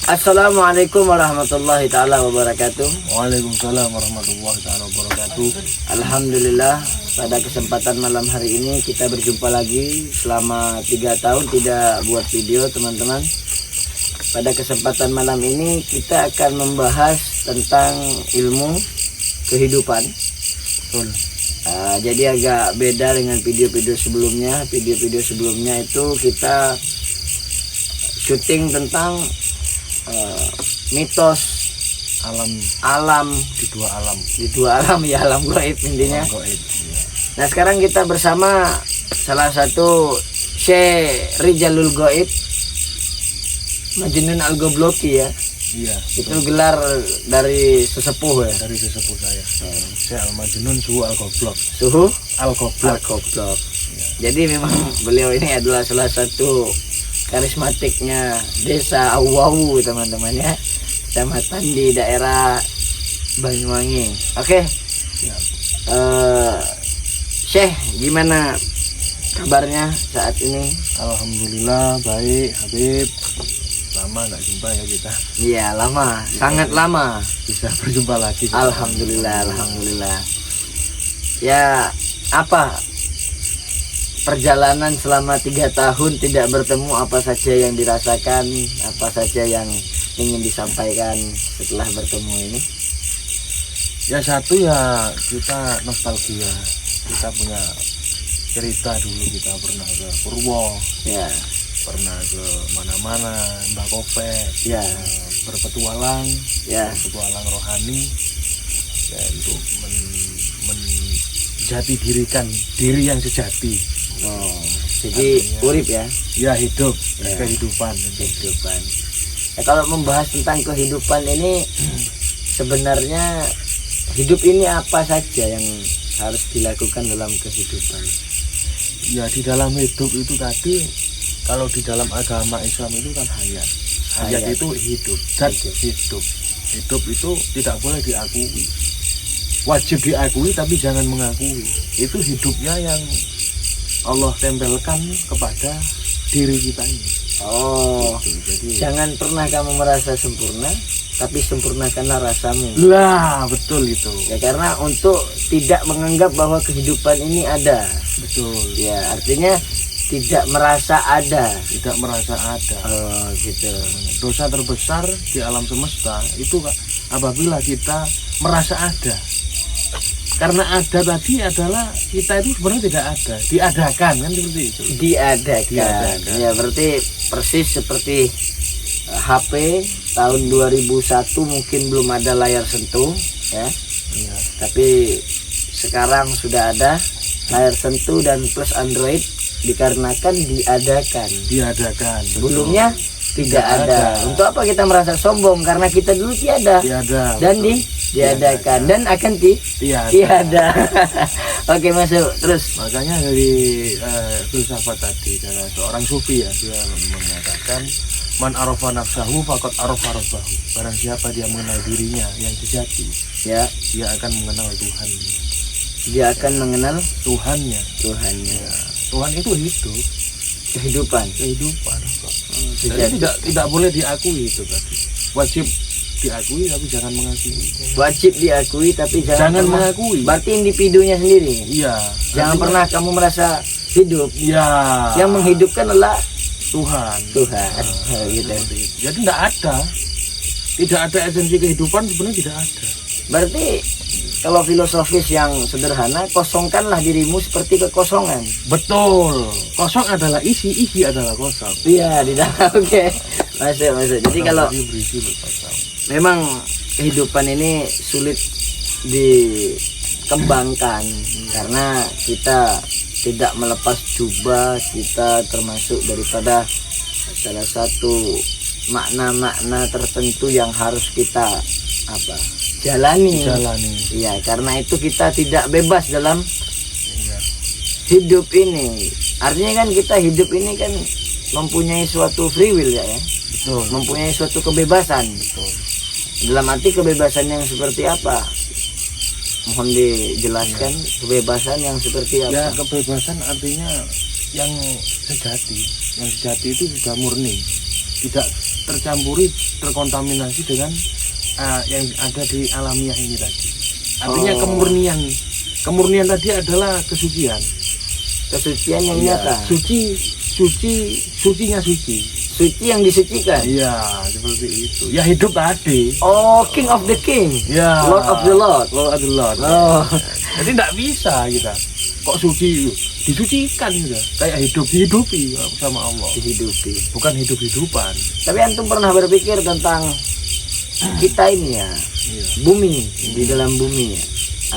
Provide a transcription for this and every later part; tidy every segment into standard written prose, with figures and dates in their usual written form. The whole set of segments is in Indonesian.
Assalamualaikum warahmatullahi ta'ala wabarakatuh. Waalaikumsalam warahmatullahi ta'ala wabarakatuh. Alhamdulillah, pada kesempatan malam hari ini kita berjumpa lagi. Selama 3 tahun tidak buat video, teman-teman. Pada kesempatan malam ini kita akan membahas tentang ilmu kehidupan. Betul. Jadi agak beda dengan video-video sebelumnya. Video-video sebelumnya itu kita syuting tentang mitos alam Di dua alam ya, alam gaib intinya. alam gaib. Iya. Nah, sekarang kita bersama salah satu Syekh Rijalul Gaib Majnun Al-Gobloki ya. Iya. Itu gelar dari sesepuh ya. Dari sesepuh saya. Saya Al-Majnun Suhu Al-Goblok. Suhu Al-Goblok. Al-Goblok. Iya. Jadi memang beliau ini adalah salah satu karismatiknya desa Awawu, teman-teman ya, kecamatan di daerah Banyuwangi. Oke. Ya. Syekh, gimana kabarnya saat ini? Alhamdulillah baik, Habib. Lama nggak jumpa ya kita. Iya, lama, sangat lama. Bisa berjumpa lagi. Alhamdulillah, alhamdulillah. Ya, apa perjalanan selama 3 tahun tidak bertemu, apa saja yang dirasakan, apa saja yang ingin disampaikan setelah bertemu ini? Ya satu ya kita nostalgia. Kita punya cerita dulu, kita pernah ke Purwo, Ya, pernah ke mana-mana, Mbak Kope, ya, berpetualang, ya, berpetualang rohani, ya, untuk menjati dirikan diri yang sejati. oh, jadi Artinya, urip ya, Ya hidup, Ya. kehidupan. kehidupan. Ya, kalau membahas tentang kehidupan ini, sebenarnya hidup ini apa saja yang harus dilakukan dalam kehidupan? Ya di dalam hidup itu tadi, kalau di dalam agama Islam itu kan hayat. Hayat Hayat. itu hidup, dan hidup. Hidup itu tidak boleh diakui. Wajib diakui tapi jangan mengakui. Itu hidupnya yang Allah tempelkan kepada diri kita ini. Oh, Gitu. Jadi jangan pernah kamu merasa sempurna, tapi sempurnakanlah rasamu. lah, betul itu. Ya, karena untuk tidak menganggap bahwa kehidupan ini ada. Betul. Ya, artinya tidak merasa ada. Tidak merasa ada. Oh, gitu. Dosa terbesar di alam semesta itu apabila kita merasa ada. Karena ada tadi adalah kita itu sebenarnya tidak ada, diadakan kan, seperti itu. Diadakan. Ya, berarti persis seperti HP tahun 2001 mungkin belum ada layar sentuh ya. Iya. Tapi sekarang sudah ada layar sentuh dan plus Android, dikarenakan diadakan. Diadakan. Sebelumnya tidak ada. ada. Untuk apa kita merasa sombong? Karena kita dulu tiada Tiada. dan betul. diadakan dan akan Tiada. tiada. Oke, masuk terus. Makanya dari filsafat tadi, dari seorang sufi ya, dia mengatakan man arafa nafsahu faqad arafa rabbahu. Barang siapa dia mengenal dirinya yang sejati, Ya, dia akan mengenal Tuhan. dia akan mengenal Tuhannya. Tuhannya. Ya, Tuhan itu hidup, Kehidupan. kehidupan. Jadi Sejati. tidak boleh diakui itu tadi. Wajib diakui tapi jangan mengakui. Wajib diakui tapi jangan pernah- mengakui. Berarti individunya sendiri. Iya. Jangan artinya- pernah kamu merasa hidup. Iya. Yang menghidupkan adalah Tuhan. Tuhan. Gitu. Seperti itu. Jadi tidak ada esensi kehidupan, sebenarnya tidak ada. Berarti kalau filosofis yang sederhana, kosongkanlah dirimu seperti kekosongan. Betul. Kosong adalah isi adalah kosong. Iya, di dalam. Oke. Masuk. Jadi kalau Jadi berisi kosong. memang kehidupan ini sulit dikembangkan karena kita tidak melepas jubah, kita termasuk daripada salah satu makna-makna tertentu yang harus kita jalani. Iya, karena itu kita tidak bebas dalam Iya. hidup ini. Artinya kan kita hidup ini kan mempunyai suatu free will ya, Betul. mempunyai suatu kebebasan. Betul. Dalam arti kebebasan yang seperti apa? Mohon dijelaskan kebebasan yang seperti Ya, apa? kebebasan artinya yang sejati. Yang sejati itu sudah murni. Tidak terkontaminasi dengan yang ada di alamiah ini tadi. Artinya Oh. kemurnian tadi adalah kesucian. Kesucian yang Iya, nyata. sucinya suci. Suci yang disucikan. Iya, seperti itu. Ya hidup tadi. Oh, King of the King. Ya. Lord of the Lord. Lord of the Lord. Oh. Jadi tidak bisa kita. Kok suci? Disucikan juga. Kayak dihidupi sama Allah. Dihidupi. Bukan hidup-hidupan. Tapi antum pernah berpikir tentang kita ini ya, Iya. bumi, di dalam bumi ya.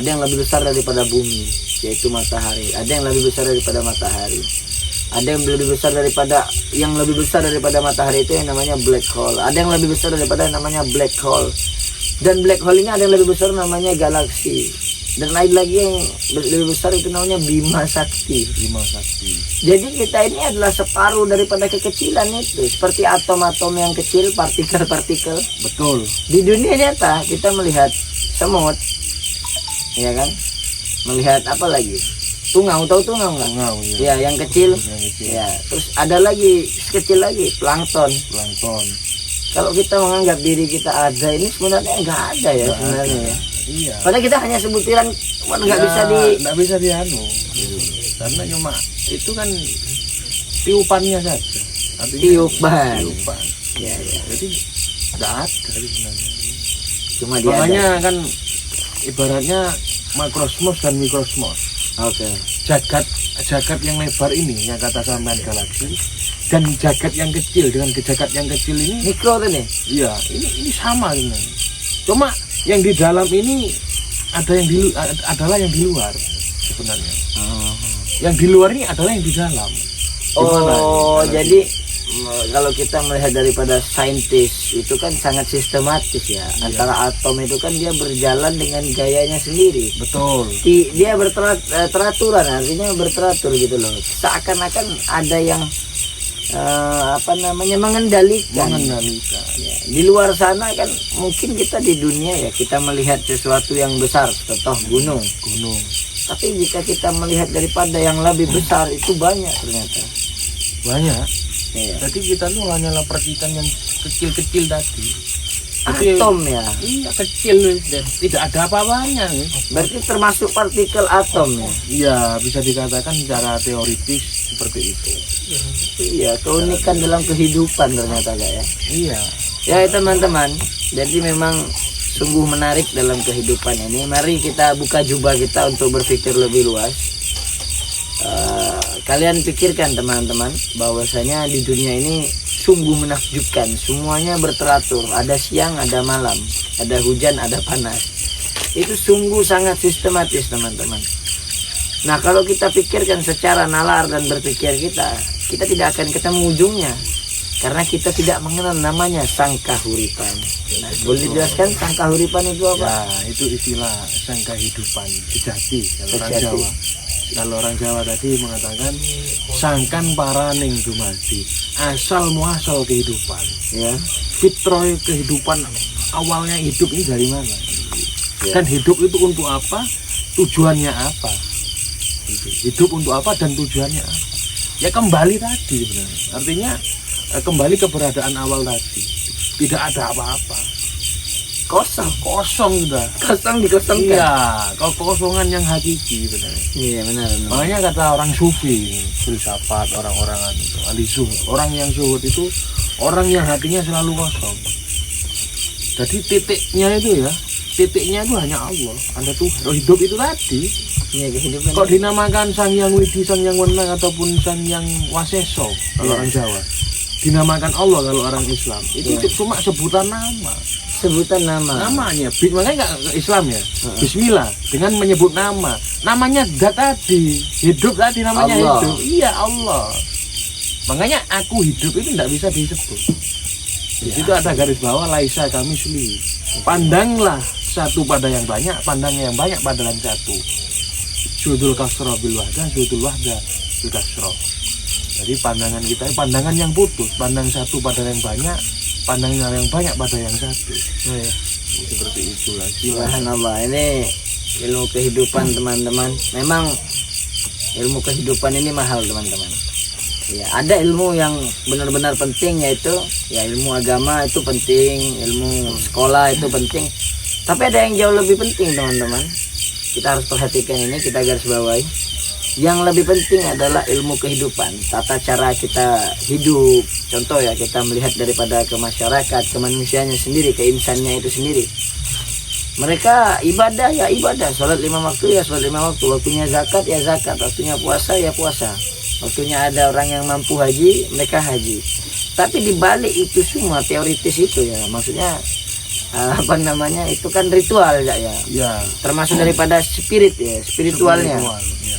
Ada yang lebih besar daripada bumi, yaitu matahari. Ada yang lebih besar daripada matahari. Ada yang lebih besar daripada matahari itu yang namanya black hole. Ada yang lebih besar daripada yang namanya black hole. Dan black hole ini ada yang lebih besar namanya galaksi. Dan lain lagi yang lebih besar itu namanya Bima Sakti. Lima sakti. Jadi kita ini adalah separuh daripada kekecilan itu. Seperti atom-atom yang kecil, partikel-partikel. Betul. Di dunia nyata kita melihat semut, ya kan? Melihat apa lagi? Tungau, tahu tungau nggak? Tungau, Ya, yang kecil. Yang kecil. Ya, terus ada lagi kecil lagi, plankton. Plankton. Kalau kita menganggap diri kita ada, ini sebenarnya nggak ada ya Nggak sebenarnya. ada. Ya. Iya. Padahal kita hanya sebutiran, cuman nggak bisa di. Nggak bisa dianu. Gitu. Karena cuma itu kan tiupannya saja. Artinya Tiupan. Tiupan. Ya, ya. Jadi nggak ada sebenarnya. Cuma dia Makanya kan ibaratnya makrosmos dan mikrosmos. ada. Oke. Jagat yang lebar ini yang kata sampean galaksi, dan jagat yang kecil dengan jagat yang kecil ini, Mikro tuh nih. iya ini sama sebenarnya. Cuma yang di dalam ini adalah yang di luar sebenarnya. Yang di luar ini adalah yang di dalam. Gimana? Oh, Gimana? jadi kalau kita melihat daripada saintis itu kan sangat sistematis ya. Antara atom itu kan dia berjalan dengan gayanya sendiri. Betul. Dia teraturan, artinya berteratur gitu loh. Seakan-akan ada yang mengendalikan. Ya, di luar sana kan mungkin kita di dunia ya kita melihat sesuatu yang besar, contoh gunung. Tapi jika kita melihat daripada yang lebih besar itu banyak ternyata. Banyak. Iya. Jadi kita tuh hanyalah percikan yang kecil-kecil tadi. Jadi, Atom ya. iya kecil dan tidak ada apa-apanya. Berarti termasuk partikel atom ya. Iya, bisa dikatakan secara teoritis seperti itu. Iya, keunikan dalam kehidupan ternyata Kak ya. Iya. Ya teman-teman, jadi memang sungguh menarik dalam kehidupan ini. Mari kita buka jubah kita untuk berpikir lebih luas. Kalian pikirkan teman-teman, bahwasanya di dunia ini sungguh menakjubkan. Semuanya berteratur, ada siang, ada malam, ada hujan, ada panas. Itu sungguh sangat sistematis teman-teman. Nah kalau kita pikirkan secara nalar dan berpikir kita tidak akan ketemu ujungnya. Karena kita tidak mengenal namanya sangkahuripan. Nah, boleh dijelaskan sangkahuripan itu apa? Ya, itu istilah sangka hidupan sejati kalau orang Sejati. Jawa. Kalau orang Jawa tadi mengatakan sangkan paraning dumadi, asal muasal kehidupan. Ya. Fitrah kehidupan awalnya hidup ini dari mana? Ya. Dan hidup itu untuk apa? Tujuannya apa? Hidup untuk apa dan tujuannya apa? Ya kembali tadi sebenarnya. Artinya kembali keberadaan awal tadi. Tidak ada apa-apa. Kosong sudah. Kosong dikosongkan. Iya, kekosongan yang hakiki sebenarnya. Iya benar. Makanya kata orang sufi, filsafat orang-orang itu, ahli zuhud. Orang yang zuhud itu orang yang hatinya selalu kosong. Jadi titiknya itu hanya Allah, ada Tuhan. Hidup itu tadi. Iya kehidupan. Kok dinamakan Sang Yang Widi, Sang Yang Wenang ataupun Sang Yang Waseso kalau orang Jawa. Dinamakan Allah kalau orang Islam. Itu cuma sebutan nama. Sebutan nama. Namanya, makanya nggak Islam ya. Bismillah dengan menyebut nama. Namanya zat tadi, hidup tadi namanya Allah. hidup. Iya Allah. Makanya aku hidup itu tidak bisa disebut. Di situ ada garis bawah laisa kami suli. Pandanglah satu pada yang banyak, pandang yang banyak pada yang satu. Sudul kasro bil wahda, sudul wahda bil kasro. Jadi pandangan kita, pandangan yang putus, pandang satu pada yang banyak, pandang yang banyak pada yang satu. Oh, iya. Seperti itulah. Subhanallah, ini ilmu kehidupan teman-teman. Memang ilmu kehidupan ini mahal teman-teman. Ya, ada ilmu yang benar-benar penting, yaitu ya ilmu agama itu penting, ilmu sekolah itu penting. Tapi ada yang jauh lebih penting, teman-teman. Kita harus perhatikan ini, kita garis bawahi. Yang lebih penting adalah ilmu kehidupan, tata cara kita hidup. Contoh ya, kita melihat daripada ke masyarakat, ke manusianya sendiri, ke insannya itu sendiri. Mereka ibadah ya ibadah, sholat 5 waktu ya sholat 5 waktu, waktunya zakat ya zakat, waktunya puasa ya puasa, waktunya ada orang yang mampu haji, mereka haji. Tapi dibalik itu semua teoritis itu ya, maksudnya apa namanya, itu kan ritual ya, Ya. termasuk daripada spirit ya, spiritualnya. Spiritual, ya.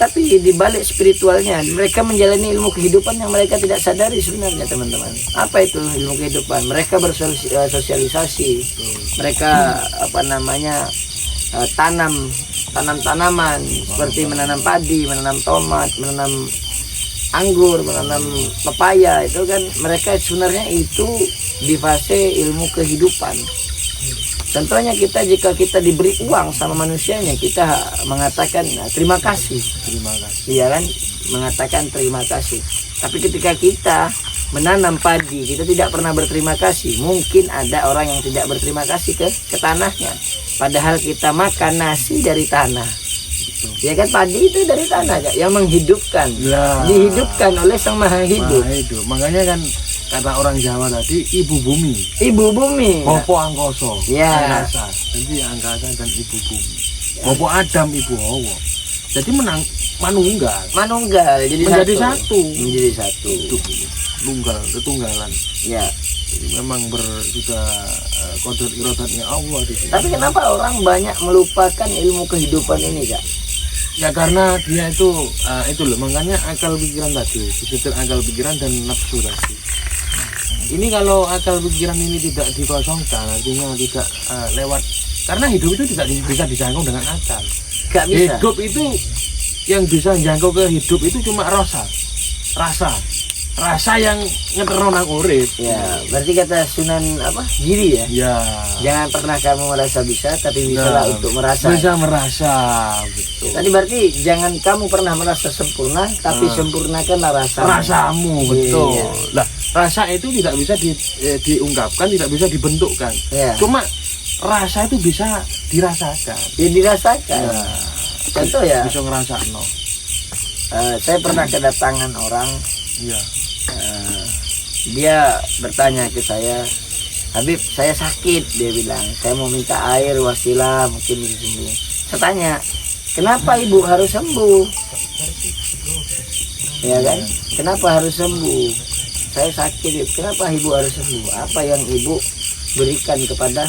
Tapi di balik spiritualnya, mereka menjalani ilmu kehidupan yang mereka tidak sadari sebenarnya, teman-teman. Apa itu ilmu kehidupan? Mereka bersosialisasi, mereka apa namanya, tanam-tanaman seperti menanam padi, menanam tomat, menanam anggur, menanam pepaya. Itu kan mereka sebenarnya itu di fase ilmu kehidupan. Contohnya jika kita diberi uang sama manusianya, kita mengatakan terima kasih. Terima kasih. Iya kan, mengatakan terima kasih. Tapi ketika kita menanam padi, kita tidak pernah berterima kasih. Mungkin ada orang yang tidak berterima kasih ke tanahnya, padahal kita makan nasi dari tanah. Ya kan, padi itu dari tanah, Kak, yang menghidupkan, Ya. dihidupkan oleh Sang Maha Hidup. Nah, itu makanya kan kata orang Jawa tadi, ibu bumi, Ibu bumi. Bopo angkoso, Ya. angkasa. Jadi angkasa dan ibu bumi. Bopo Adam, ibu Hawa. Jadi manunggal, Manunggal jadi menjadi satu. satu. Menjadi satu. Itu tunggal, ketunggalan. Ya. Jadi memang sudah kodrat irodatnya Allah di sini. Tapi kenapa orang banyak melupakan ilmu kehidupan ini, Kak? Ya karena dia itu loh, makanya akal pikiran tadi, disetir akal pikiran dan nafsu tadi. Ini kalau akal pikiran ini tidak dikosongkan, artinya tidak lewat, karena hidup itu tidak bisa dijangkau dengan akal. Gak bisa. Hidup itu yang bisa menjangkau ke hidup itu cuma rasa yang ngeterno nang urip. Ya, berarti kata Sunan Giri ya. Ya. Jangan pernah kamu merasa bisa, tapi bisalah Nah, untuk merasa. Bisa merasa, betul. Tadi berarti jangan kamu pernah merasa sempurna, tapi sempurnakanlah rasa. Rasamu, betul. Iya. Lah, rasa itu tidak bisa diungkapkan, tidak bisa dibentukkan. Ya. Cuma rasa itu bisa dirasakan. Ya dirasakan. Ya. Contoh ya, Bisa ngerasakno. saya pernah kedatangan orang, Iya. dia bertanya ke saya, Habib, saya sakit, dia bilang, saya mau minta air wasilah mungkin bisa sembuh. Saya tanya, kenapa ibu harus sembuh? Ya kan, kenapa harus sembuh? Saya sakit, kenapa ibu harus sembuh? Apa yang ibu berikan kepada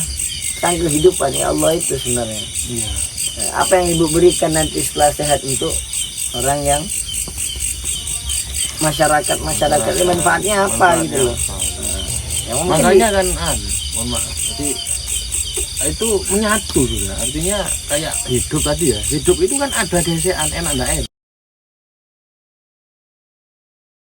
sang kehidupan ya Allah itu sebenarnya? Iya. Apa yang ibu berikan nanti setelah sehat untuk orang yang masyarakat ini manfaatnya apa gitu loh? Yang mungkin Makanya kan mohon maaf. Jadi itu menyatu sudah. Artinya kayak hidup tadi ya. Hidup itu kan ada gesekan enak enggak enak.